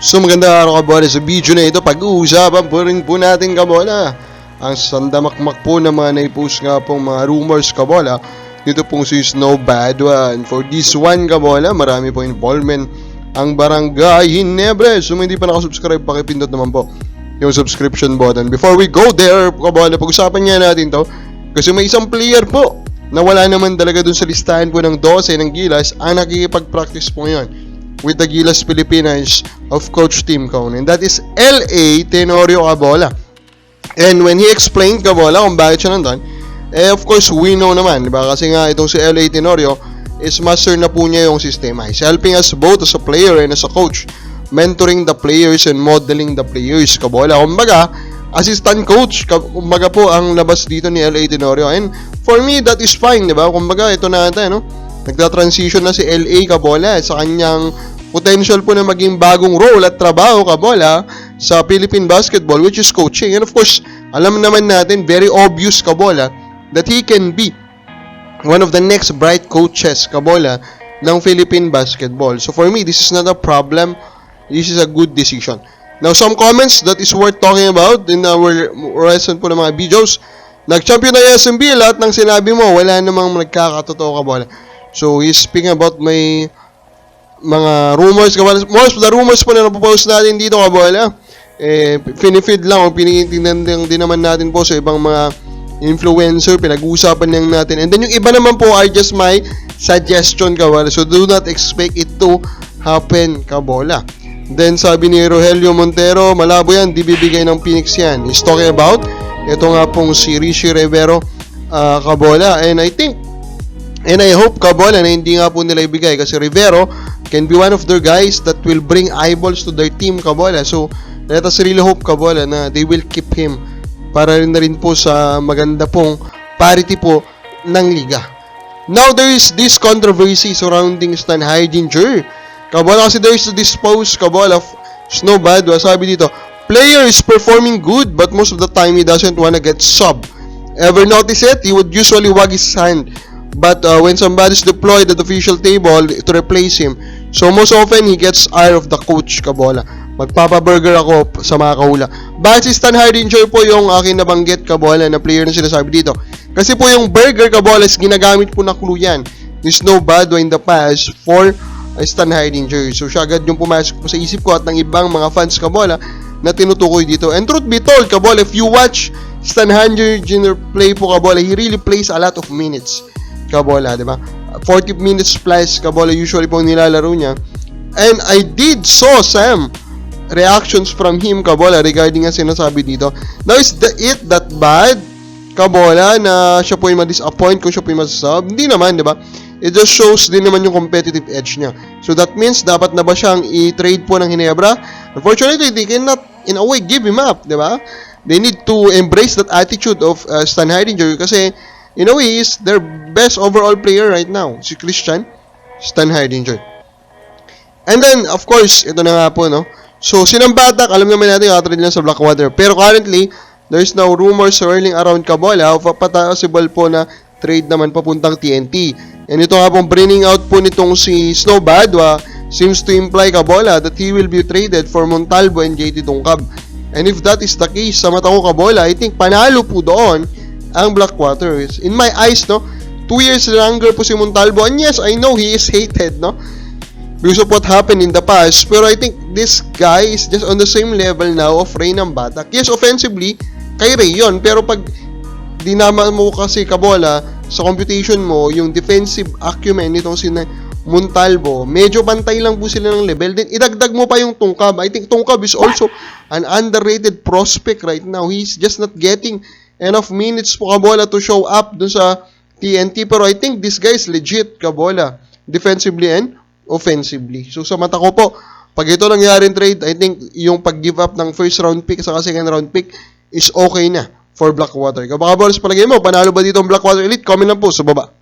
So magandang araw kabola, sa video na ito pag-uusapan po rin po natin kabola ang sandamakmak po ng mga naipost nga pong mga rumors kabola dito pong si Snow Badwa. And for this one kabola, marami po involvement ang Barangay Hinebre. So hindi pa nakasubscribe, pakipindot naman po yung subscription button. Before we go there kabola, pag-usapan nga natin to kasi may isang player po na wala naman talaga dun sa listahan po ng 12 ng Gilas ang nakikipag-practice po ngayon with the Gilas Pilipinas of Coach Tim Cone, and that is L.A. Tenorio Cabola. And when he explained Cabola kung bakit siya nandun, of course we know naman, diba? Kasi nga itong si L.A. Tenorio is master na po niya yung sistema. He's helping us both as a player and as a coach, mentoring the players and modeling the players Cabola. Kumbaga, assistant coach, kumbaga po ang labas dito ni L.A. Tenorio. And for me, that is fine, diba? Kumbaga, ito na natin, no? Nagta-transition na si L.A. Cabola sa kanyang potential po na maging bagong role at trabaho kabola sa Philippine basketball, which is coaching. And of course, alam naman natin, very obvious kabola that he can be one of the next bright coaches kabola ng Philippine basketball. So for me, this is not a problem. This is a good decision. Now, some comments that is worth talking about in our recent po ng mga videos. Nag-champion na yung SMB, lahat ng sinabi mo, wala namang nagkakatotoo kabola. So, he's speaking about may mga rumors. Most of the rumors po na napopost natin dito kabola, pinifeed lang o pinitingnan din naman natin po sa ibang mga influencer, pinag-uusapan lang natin. And then yung iba naman po are just my suggestion kabola. So do not expect it to happen kabola. Then sabi ni Rogelio Montero, malabo yan, di bibigay ng Phoenix yan. He's talking about ito nga pong si Rishi Rivero kabola. And I hope kabola na hindi nga po nila ibigay kasi Rivero can be one of their guys that will bring eyeballs to their team kabola. So let us really hope kabola na they will keep him para rin na rin po sa maganda pong parity po ng liga. Now there is this controversy surrounding Stan Heidinger kabola kasi there is this post kabola of Snow Badwa. Sabi dito, player is performing good but most of the time he doesn't wanna get sub. Ever notice it? He would usually wag his hand. But when somebody's deployed at the official table to replace him, so most often he gets ire of the coach kabola. Magpapaburger ako sa mga kahula. Bakit si Stan Heidinger po yung aking nabanggit kabola na player na sinasabi dito? Kasi po yung burger kabola is ginagamit po na clue yan ni Snow Badwa in the past for Stan Heidinger. So siya agad yung pumasok po sa isip ko at ng ibang mga fans kabola na tinutukoy dito. And truth be told kabola, if you watch Stan Heidinger play po kabola, he really plays a lot of minutes kabola, di ba? 40 minutes plus kabola usually po nilalaro niya. And I did saw some reactions from him kabola regarding ang sinasabi dito. Now, is it that bad kabola na siya po yung ma-disappoint kung siya po yung masasab? Hindi naman, di ba? It just shows din naman yung competitive edge niya. So that means dapat na ba siyang i-trade po ng Hinebra? Unfortunately, they cannot in a way give him up, di ba? They need to embrace that attitude of Stan Heidinger kasi in a way, is their best overall player right now, si Christian Stan Heidinger. And then, of course, ito na nga po, no? So, sinambatak, alam naman natin, katrade lang sa Blackwater. Pero currently, there's now rumors swirling around kabola of a possible po na trade naman papuntang TNT. And ito nga pong bringing out po nitong si Snow Badwa seems to imply kabola that he will be traded for Montalvo and JT Tungkab. And if that is the case, sa mata ko kabola, I think panalo po doon ang Blackwater. In my eyes, no, 2 years longer po si Montalvo. And yes, I know he is hated, no, because of what happened in the past. Pero I think this guy is just on the same level now of Ray ng Batak. Yes, offensively, kay Ray yun. Pero pag dinama mo kasi kabola sa computation mo, yung defensive acumen nitong si Montalvo, medyo pantay lang po sila ng level. Then, idagdag mo pa yung Tungkab. I think Tungkab is also an underrated prospect right now. He's just not getting enough minutes po kabola to show up dun sa TNT. Pero I think this guy is legit kabola, defensively and offensively. So sa mata ko po, pag ito nangyaring trade, I think yung pag-give up ng first round pick sa second round pick is okay na for Blackwater. Kapag kabola sa palagay mo, panalo ba dito ang Blackwater Elite? Comment lang po sa baba.